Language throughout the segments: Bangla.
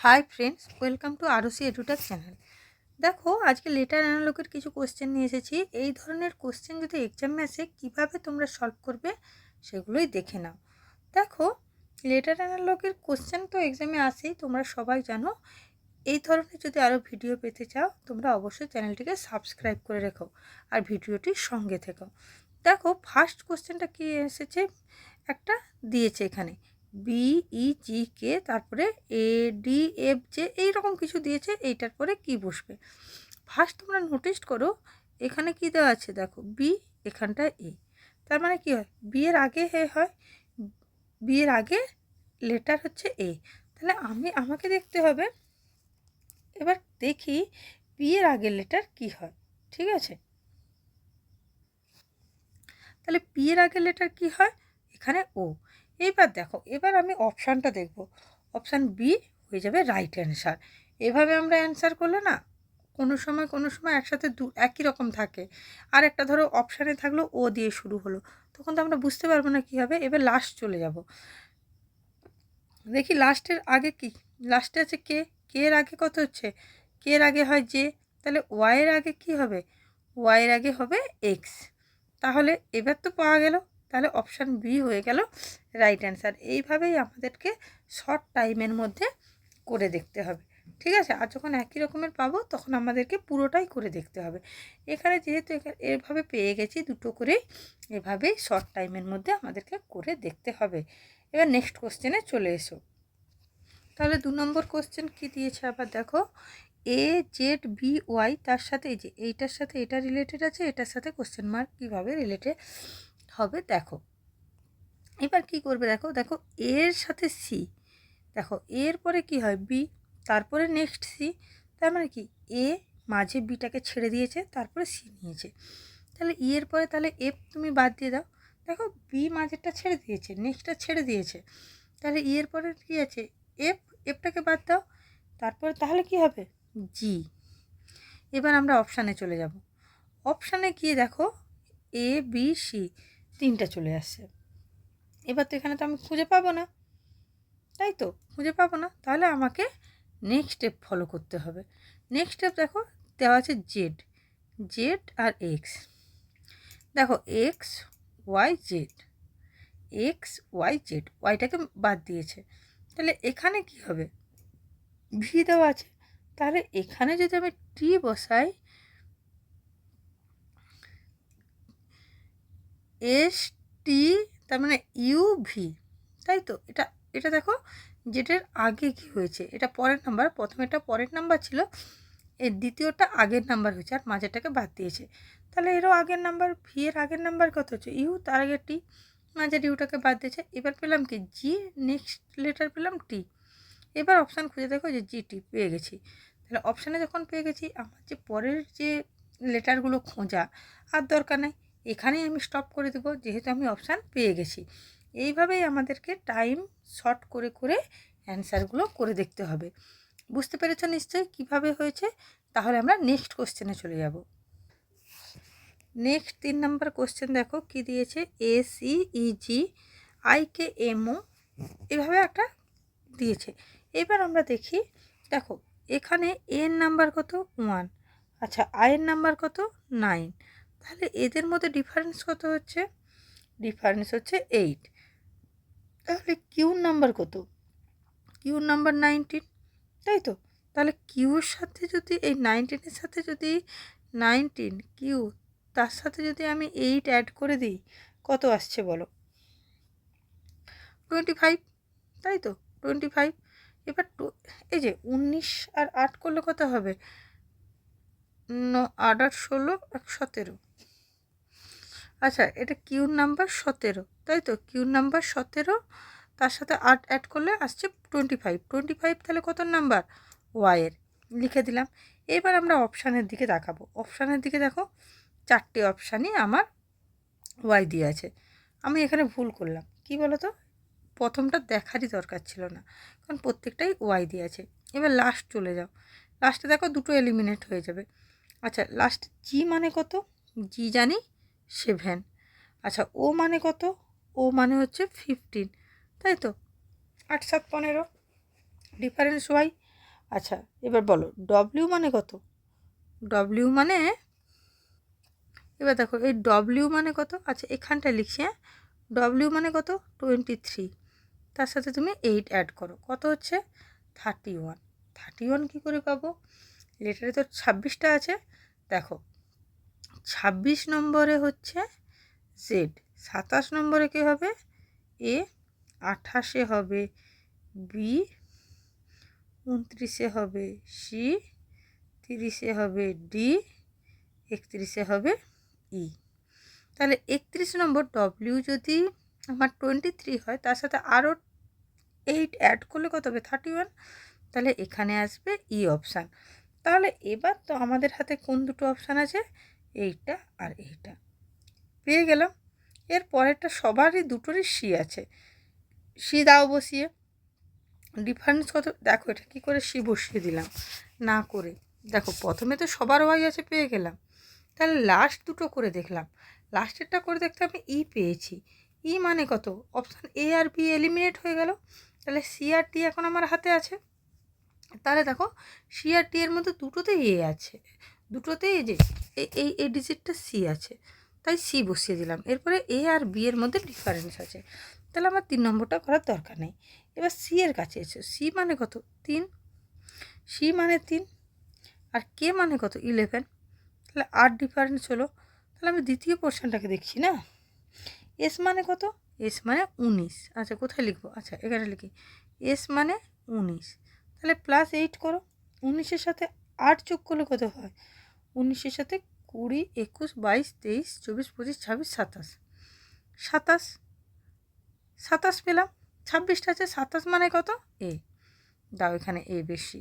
High friends, welcome to Arushi edutech channel. দেখো, আজকে লেটার অ্যানালগের কিছু কোশ্চেন নিয়ে এসেছি। এই ধরনের কোশ্চেন যদি এক্সামে আসে কীভাবে তোমরা সলভ করবে সেগুলোই দেখে নাও। দেখো, লেটার অ্যানালগের কোশ্চেন তো এক্সামে আসেই, তোমরা সবাই জানো। এই ধরনের যদি আরও ভিডিও পেতে চাও তোমরা অবশ্যই চ্যানেলটিকে সাবস্ক্রাইব করে রেখো আর ভিডিওটির সঙ্গে থেকো। দেখো, ফার্স্ট কোশ্চেনটা কী এসেছে, একটা দিয়েছে এখানে BEGK, তারপরে ADFJ, এইরকম কিছু দিয়েছে। এইটার পরে কি বসবে ফার্স্ট তোমরা নোটিস করো। এখানে কি দেওয়া আছে দেখো, বি, এখানটা এ। তার মানে কি হয়, বি এর আগে এ হয়, বি এর আগে লেটার হচ্ছে এ। তাহলে আমাকে দেখতে হবে, এবার দেখি বি এর আগের লেটার কি হয়। ঠিক আছে, তাহলে পি এর আগের লেটার কি হয়, এখানে ও। এইবার দেখো, এবার আমি অপশানটা দেখব। অপশান বি হয়ে যাবে রাইট অ্যান্সার। এভাবে আমরা অ্যান্সার করলে না, কোনো সময় একসাথে একই রকম থাকে। আর একটা ধরো অপশানে থাকলো ও দিয়ে শুরু হলো, তখন তো আমরা বুঝতে পারবো না কী হবে। এবার লাস্ট চলে যাব, দেখি লাস্টের আগে কি। লাস্টে আছে কে, কে এর আগে কত হচ্ছে, কে এর আগে হয় জে, তাহলে ওয়াইয়ের আগে কি হবে, ওয়াইয়ের আগে হবে এক্স। তাহলে এবার তো পাওয়া গেল, তাহলে অপশান বি হয়ে গেল রাইট অ্যান্সার। এইভাবেই আমাদেরকে শর্ট টাইমের মধ্যে করে দেখতে হবে। ঠিক আছে, আর যখন একই রকমের পাবো তখন আমাদেরকে পুরোটাই করে দেখতে হবে। এখানে যেহেতু এভাবে পেয়ে গেছি দুটো করেই, এভাবেই শর্ট টাইমের মধ্যে আমাদেরকে করে দেখতে হবে। এবার নেক্সট কোশ্চেনে চলে এসো। তাহলে 2 নম্বর কোশ্চেন কি দিয়েছে আবার দেখো, AZBY, তার সাথে এই যে এইটার সাথে এটা রিলেটেড আছে, এটার সাথে কোশ্চেন মার্ক কীভাবে রিলেটেড হবে দেখো। এবার কি করবে দেখো, দেখো এর সাথে সি, দেখো এর পরে কি হয় বি, তারপরে নেক্সট সি। তার মানে কি এ মাঝে বিটাকে ছেড়ে দিয়েছে, তারপরে সি নিয়েছে। তাহলে ই এর পরে তাহলে এফ তুমি বাদ দিয়ে দাও। দেখো বি মাঝেরটা ছেড়ে দিয়েছে, নেক্সটটা ছেড়ে দিয়েছে, তাহলে ই এর পরে কী আছে এফ, এফটাকে বাদ দাও। তারপরে তাহলে কি হবে জি। এবার আমরা অপশানে চলে যাব। অপশানে গিয়ে দেখো ABC, তিনটা চলে আসছে। এবার তো এখানে তো আমি খুঁজে পাবো না, তাই তো খুঁজে পাবো না। তাহলে আমাকে নেক্সট স্টেপ ফলো করতে হবে। নেক্সট স্টেপ দেখো দেওয়া আছে জেড, জেড আর এক্স। দেখো X Y Z, X Y Z, ওয়াইটাকে বাদ দিয়েছে। তাহলে এখানে কি হবে, ভি দেওয়া আছে। তাহলে এখানে যদি আমি টি বসাই, ST, তার মানে UV, তাই তো। এটা এটা দেখো যেটার আগে কি হয়েছে, এটা পরের নাম্বার, প্রথমে এটা পরের নাম্বার ছিল, এর দ্বিতীয়টা আগের নাম্বার হয়েছে, আর মাঝেরটাকে বাদ দিয়েছে। তাহলে এরও আগের নাম্বার, ভি এর আগের নাম্বার কত হচ্ছে ইউ, তার আগে টি, মাঝের ইউটাকে বাদ দিয়েছে। এবার পেলাম কি জি, নেক্সট লেটার পেলাম টি। এবার অপশান খুঁজে দেখো যে জি টি পেয়ে গেছি। তাহলে অপশানে যখন পেয়ে গেছি, আমার যে পরের যে লেটারগুলো খোঁজা আর দরকার নেই, এখানেই আমি স্টপ করে দেবো, যেহেতু আমি অপশান পেয়ে গেছি। এইভাবেই আমাদেরকে টাইম শর্ট করে করে অ্যান্সারগুলো করে দেখতে হবে। বুঝতে পেরেছ নিশ্চয়ই কীভাবে হয়েছে। তাহলে আমরা নেক্সট কোশ্চেনে চলে যাব। নেক্সট 3 নম্বর কোশ্চেন দেখো কি দিয়েছে, ACEGIKMO, এভাবে একটা দিয়েছে। এবার আমরা দেখি, দেখো এখানে এর নাম্বার কত 1, আচ্ছা আয়ের নাম্বার কত 9, তাহলে এদের মধ্যে ডিফারেন্স কত হচ্ছে, ডিফারেন্স হচ্ছে 8। তাহলে কিউর নাম্বার কত, কিউর নাম্বার 19, তাই তো। তাহলে কিউর সাথে যদি এই 19-এর সাথে যদি 19 কিউ, তার সাথে যদি আমি 8 অ্যাড করে দিই, কত আসছে বলো, 25, তাই তো 25। এবার এই যে 19 আর 8 করলে কত হবে, 8 আর 16 আর 17। আচ্ছা এটা কিউর নাম্বার 17, তাই তো কিউর নাম্বার 17, তার সাথে 8 অ্যাড করলে আসছে 25। 25 তাহলে কত নাম্বার, ওয়াইয়ের, লিখে দিলাম। এবার আমরা অপশানের দিকে তাকাবো। অপশানের দিকে দেখো 4টে অপশানই আমার ওয়াই দিয়ে আছে। আমি এখানে ভুল করলাম, কি বলো তো, প্রথমটা দেখারই দরকার ছিল না, কারণ প্রত্যেকটাই ওয়াই দিয়ে আছে। এবার লাস্ট চলে যাও, লাস্টে দেখো দুটো এলিমিনেট হয়ে যাবে। আচ্ছা লাস্ট জি মানে কত, জি জানি 7। আচ্ছা ও মানে কত, ও মানে হচ্ছে 15, তাই তো 8 7 15, ডিফারেন্স ওয়াই। আচ্ছা এবার বলো ডব্লিউ মানে কত? ডব্লিউ মানে, এবার দেখো এই ডব্লিউ মানে কত? আচ্ছা এখানটায় লিখছি, হ্যাঁ, ডব্লিউ মানে কত? 23। তার সাথে তুমি 8 অ্যাড করো, কত হচ্ছে? 31। 31 কী করে পাবো? লেটারে তো 26টা আছে। দেখো 26 নম্বরে হচ্ছে জেড, 27 নম্বরে কী হবে? এ, 28-এ হবে বি, 29-এ হবে সি, 30-এ হবে ডি, 31-এ হবে ই। তাহলে 31 নম্বর ডব্লিউ যদি আমার 23 হয়, তার সাথে আরও 8 অ্যাড করলে কত হবে? 31। তাহলে এখানে আসবে ই অপশান। তাহলে এবার তো আমাদের হাতে কোন দুটো অপশান আছে? এইটা আর এইটা পেয়ে গেলাম। এর পরেরটা সবারই দুটোরই সি আছে, সি দাও বসিয়ে। ডিফারেন্স কত? দেখো এটা কী করে সি বসিয়ে দিলাম না করে, দেখো প্রথমে তো সবার ওয়াই আছে পেয়ে গেলাম, তাহলে লাস্ট দুটো করে দেখলাম, লাস্টেরটা করে দেখতে আমি ই পেয়েছি। ই মানে কত? অপশান এ আর বি এলিমিনেট হয়ে গেল, তাহলে সি আর টি এখন আমার হাতে আছে। তাহলে দেখো সি আর টি এর মধ্যে দুটোতেই এ আছে, দুটোতেই এই যে এই ডিজিটটা সি আছে, তাই সি বসিয়ে দিলাম। এরপরে এ আর বি এর মধ্যে ডিফারেন্স আছে, তাহলে আমার 3 নম্বরটা করার দরকার নেই। এবার সি এর কাছে এসো, সি মানে কত? 3। সি মানে 3, আর কে মানে কত? 11। তাহলে 8 ডিফারেন্স হলো। তাহলে আমি দ্বিতীয় পোর্শনটাকে দেখছি না। এস মানে কত? এস মানে 19। আচ্ছা কোথায় লিখবো? আচ্ছা এখানে লিখি, এস মানে 19। তাহলে +8 করো, 19-এর সাথে 8 যোগ করলে কত হয়? 19-এর সাথে 20, 21, 22, 23, 24, 25, 26, 27। 27, 27 পেলাম। 26টা আছে, 27 মানে কত? এ দাও, এখানে এ বেশি,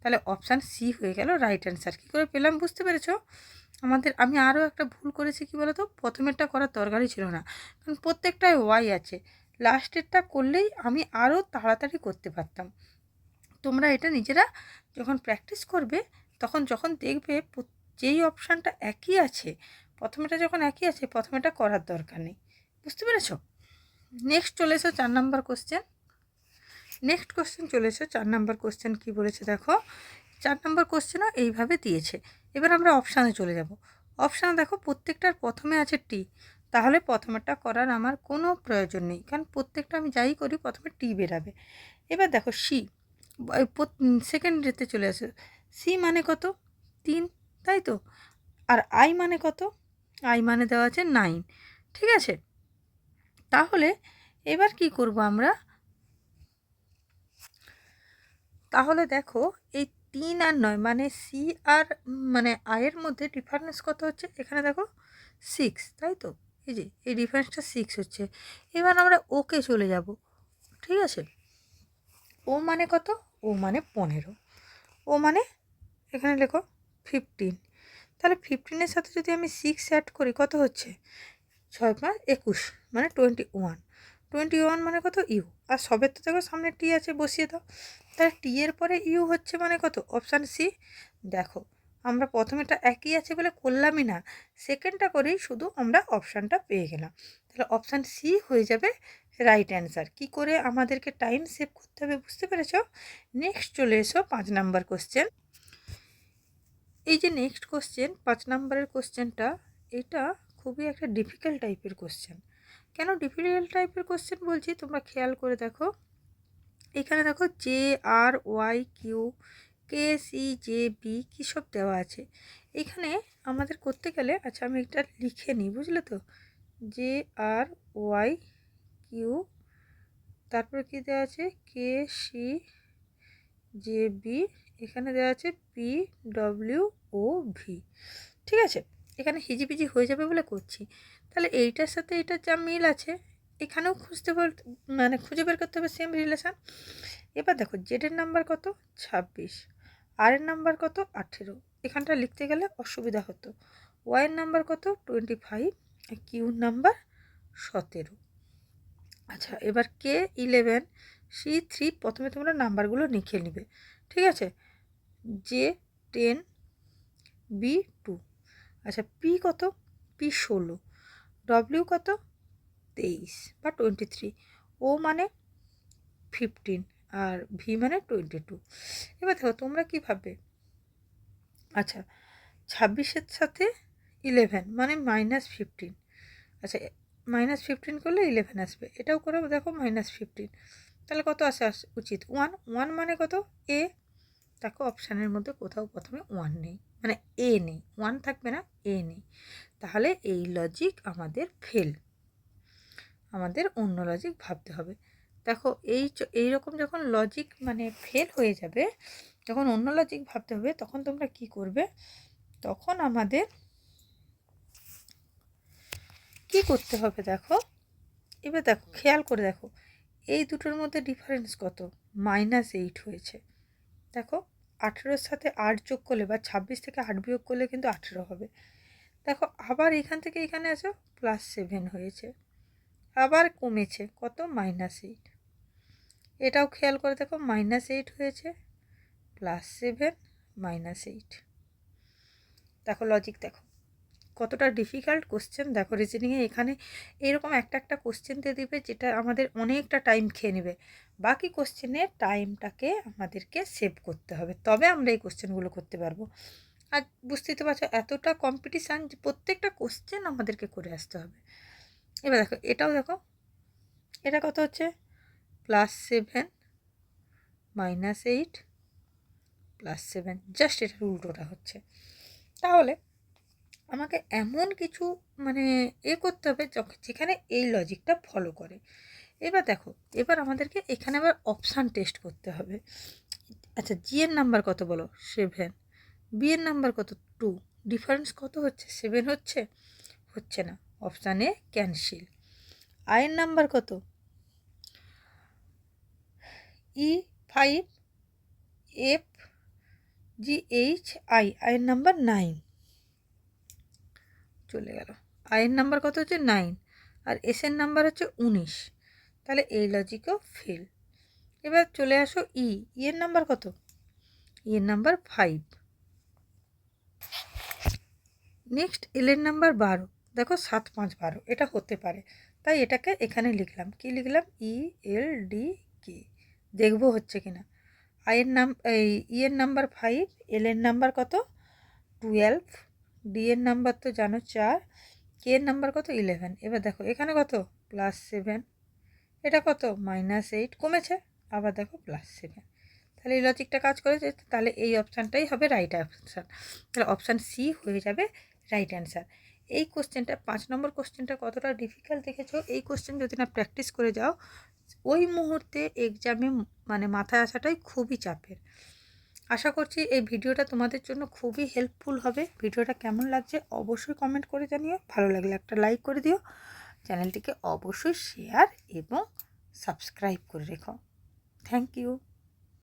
তাহলে অপশান সি হয়ে গেল রাইট অ্যান্সার। কী করে পেলাম বুঝতে পেরেছো? আমি আরও একটা ভুল করেছি, কি বলো তো, প্রথমেরটা করার দরকারই ছিল না, কারণ প্রত্যেকটায় ওয়াই আছে, লাস্টেরটা করলেই আমি আরও তাড়াতাড়ি করতে পারতাম। তোমরা এটা নিজেরা যখন প্র্যাকটিস করবে, তখন যখন দেখবে যেই অপশানটা একই আছে, প্রথমেটা যখন একই আছে, প্রথমেটা করার দরকার নেই। বুঝতে পেরেছো? নেক্সট চলে এসো 4 নাম্বার কোশ্চেন। নেক্সট কোশ্চেন চলে এসো 4 নাম্বার কোশ্চেন কী বলেছে দেখো। 4 নাম্বার কোশ্চেনও এইভাবে দিয়েছে। এবার আমরা অপশানে চলে যাব। অপশানে দেখো প্রত্যেকটার প্রথমে আছে টি, তাহলে প্রথমেরটা করার আমার কোনো প্রয়োজন নেই, কারণ প্রত্যেকটা আমি যাই করি প্রথমে টি বেরাবে। এবার দেখো সি, সেকেন্ডেতে চলে আসে, সি মানে কত? 3, তাই তো। আর আই মানে কত? আই মানে দেওয়া আছে 9, ঠিক আছে। তাহলে এবার কি করব আমরা? তাহলে দেখো এই 3 আর 9 মানে সি আর মানে আয়ের মধ্যে ডিফারেন্স কত হচ্ছে? এখানে দেখো 6, তাই তো। এই যে এই ডিফারেন্সটা 6 হচ্ছে। এবার আমরা ওকে চলে যাব, ঠিক আছে। ও মানে কত? ও মানে 15। ও মানে এখানে লেখো 15। তাহলে 15-এর সাথে যদি আমি 6 অ্যাড করি কত হচ্ছে? 6 + 21 মানে 21। 21 মানে কত? ইউ। আর সবের তো দেখো সামনে টি আছে, বসিয়ে দাও। তাহলে টি এর পরে ইউ হচ্ছে মানে কত? Option C. দেখো আমরা প্রথমেটা একই আছে বলে করলামই না, সেকেন্ডটা করেই শুধু আমরা অপশানটা পেয়ে গেলাম। তাহলে অপশান সি হয়ে যাবে রাইট অ্যান্সার। কী করে আমাদেরকে টাইম সেভ করতে হবে বুঝতে পেরেছ? নেক্সট চলে এসো 5 নাম্বার কোশ্চেন। এই যে নেক্সট কোশ্চেন 5 নাম্বারের কোশ্চেনটা, এটা খুবই একটা ডিফিকাল্ট টাইপের কোশ্চেন। কেন ডিফিকাল্ট টাইপের কোশ্চেন বলছি তোমরা খেয়াল করে দেখো। এখানে দেখো J R Y Q K C J B কী সব দেওয়া আছে। এখানে আমাদের করতে গেলে, আচ্ছা আমি এটা লিখে নিই, বুঝলে তো। জে আর ওয়াই কিউ, তারপরে কী দেওয়া আছে? কে সি জে বি, এখানে দেওয়া আছে পি ডব্লিউ ও ভি, ঠিক আছে। এখানে হিজিবিজি হয়ে যাবে বলে করছি। তাহলে এইটার সাথে এটার যা মিল আছে, এখানেও মানে খুঁজে বের করতে হবে সেম রিলেশান। এবার দেখো জেডের নাম্বার কত? 26, আর এর নাম্বার কত? 18। এখানটা লিখতে গেলে অসুবিধা হতো। ওয়াইয়ের নাম্বার কত? 25, আর কিউর নাম্বার 17। আচ্ছা এবার কে 11, সি 3, প্রথমে তোমরা নাম্বারগুলো লিখে নিবে, ঠিক আছে। J 10, B 2। আচ্ছা পি কত? পি 16, ডব্লিউ কত? 23 বা 23, ও মানে 15, আর ভি মানে 22। এবার দেখো তোমরা কী ভাববে, আচ্ছা 26-এর সাথে 11 মানে -15। আচ্ছা -15 করলে 11 আসবে, এটাও করে দেখো -15, তাহলে কত আসা উচিত? 1 মানে কত? এ। দেখো অপশানের মধ্যে কোথাও প্রথমে 1 নেই, মানে এ নেই, 1 থাকবে না, এ নেই, তাহলে এই লজিক আমাদের ফেল, আমাদের অন্য লজিক ভাবতে হবে। দেখো এইরকম যখন লজিক মানে ফেল হয়ে যাবে, যখন অন্য লজিক ভাবতে হবে, তখন তোমরা কি করবে? তখন আমাদের কি করতে হবে দেখো, এবার দেখো খেয়াল করে দেখো এই দুটোর মধ্যে ডিফারেন্স কত? -8 হয়েছে। দেখো 18-এর সাথে 8 যোগ করলে বা 26 থেকে 8 বিয়োগ করলে কিন্তু 18 হবে। দেখো আবার এখান থেকে এখানে আসো +7 হয়েছে, আবার কমেছে কত? -8। এটাও খেয়াল করে দেখো -8 হয়েছে, +7 -8। দেখো লজিক দেখো কতটা ডিফিকাল্ট কোশ্চেন। দেখো রিজনিংয়ে এখানে এইরকম একটা কোশ্চেন দিয়ে দিবে যেটা আমাদের অনেকটা টাইম খেয়ে নেবে, বাকি কোশ্চেনের টাইমটাকে আমাদেরকে সেভ করতে হবে, তবে আমরা এই কোশ্চেনগুলো করতে পারবো। আর বুঝতেই তো পারছো এতটা কম্পিটিশান যে প্রত্যেকটা কোশ্চেন আমাদেরকে করে আসতে হবে। এবার দেখো এটাও দেখো, এটা কত হচ্ছে? +7 -8 +7, জাস্ট এটার উল্টোটা হচ্ছে। তাহলে আমাকে এমন কিছু মানে করতে হবে যেখানে এই লজিকটা ফলো করে। এবার দেখো এবার আমাদেরকে এখানে আবার অপশান টেস্ট করতে হবে। আচ্ছা জি এর নাম্বার কত বলো? 7। বি এর নাম্বার কত? 2। ডিফারেন্স কত হচ্ছে? 7 হচ্ছে? হচ্ছে না, অপশানে ক্যান্সেল। আয়ের নাম্বার কত? E5 FGHI, আয়ের নাম্বার 9 চলে গেল। আয়ের নাম্বার কত হচ্ছে? 9, আর এসের নাম্বার হচ্ছে 19, তাহলে এই লজিকও ফেল। এবার চলে আসো এর নাম্বার কত? এর নাম্বার 5। Next এলের number 12। দেখো 7 5 12, এটা হতে পারে, তাই এটাকে এখানে লিখলাম। কি লিখলাম? ELDK, দেখবো হচ্ছে কিনা। এর নাম্বার 5, এর নাম্বার কত? 12, ডি এর নাম্বার তো জানো 4, কে এর নাম্বার কত? 11। এবার দেখো এখানে কত? +7, এটা কত? -8, কমেছে, আবার দেখো +7, তাহলে এই লজিকটা কাজ করেছে, তাহলে এই অপশানটাই হবে রাইট অপশান। তাহলে অপশান সি হয়ে যাবে রাইট অ্যান্সার। এই কোশ্চেনটা 5 নম্বর কোশ্চেনটা কতটা ডিফিকাল্ট দেখেছো? এই কোশ্চেন যদি না প্র্যাকটিস করে যাও, ওই মুহূর্তে এক্সামে মানে মাথায় আসাটাই খুবই চাপের। আশা করছি এই ভিডিওটা তোমাদের জন্য খুবই হেল্পফুল হবে। ভিডিওটা কেমন লাগছে অবশ্যই কমেন্ট করে জানিও, ভালো লাগলে একটা লাইক করে দিও, চ্যানেলটিকে অবশ্যই শেয়ার এবং সাবস্ক্রাইব করে রেখো। Thank you.